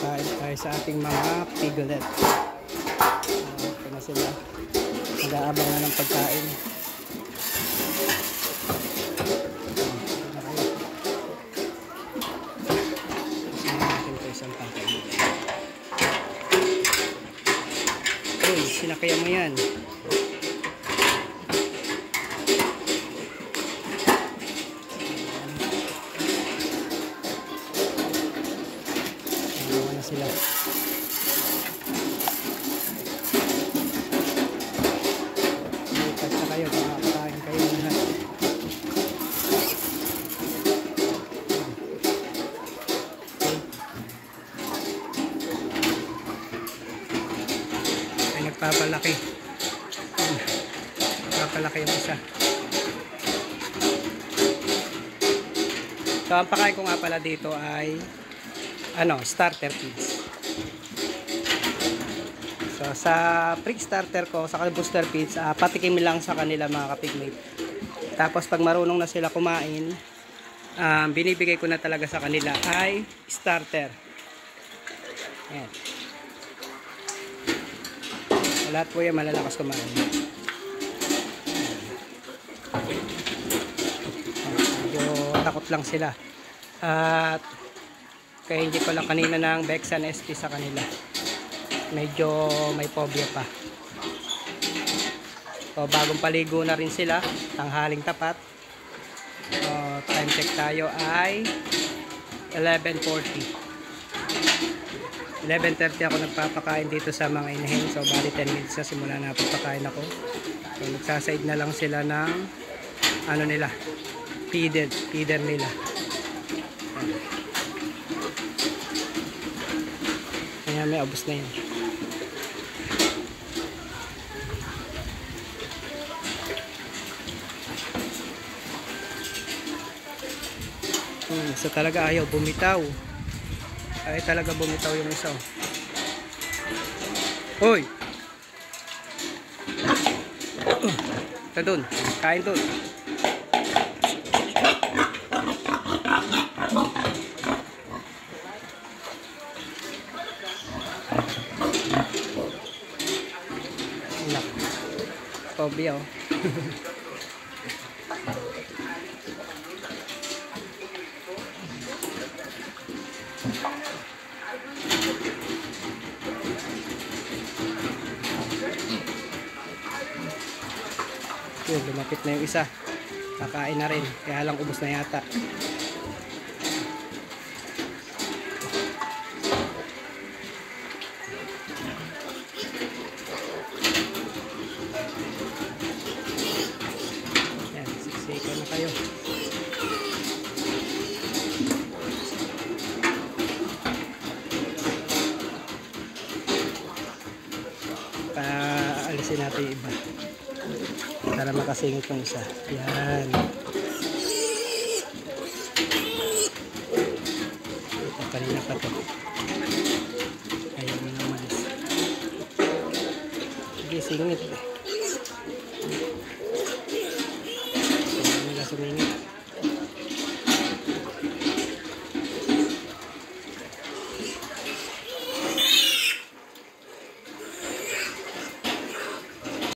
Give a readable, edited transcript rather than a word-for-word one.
Kain tayo sa ating mga piglet. Ito na sila. Nag-aabang na ng pagkain. Uy, sinakaya mo yan. Nawa na sila. Lipat na kayo, makakain kayo lahat. Ay, nagpapalaki. Nagpapalaki yung isa. So, ang pakain ko nga pala dito ay starter feeds. So, sa pre-starter ko, sa booster feeds, patikim lang sa kanila mga kapigmate. Tapos, pag marunong na sila kumain, binibigay ko na talaga sa kanila ay starter. Ayan. Lahat po yan malalakas kumain. Medyo takot lang sila. At kaya hindi ko lang kanina ng Bexan SP sa kanila. Medyo may phobia pa. So, bagong paligo na rin sila. Tanghaling tapat. Time check tayo ay 11:40. 11:30 ako nagpapakain dito sa mga inahin. So, bali 10 minutes na simula na pagpakain ako. So, nagsaside na lang sila ng feeder nila. Kaya may abos na yun. So talaga ayaw bumitaw. Ay talaga bumitaw yung isa. Hoy! Ito dun. Kain dun. Phobia, oh. Yun, lumapit na yung isa. Kakain na rin. Kaya lang ubos na yata. Yan, siksikan na kayo. Paalisin natin yung iba para makasingit yung isa. Yan.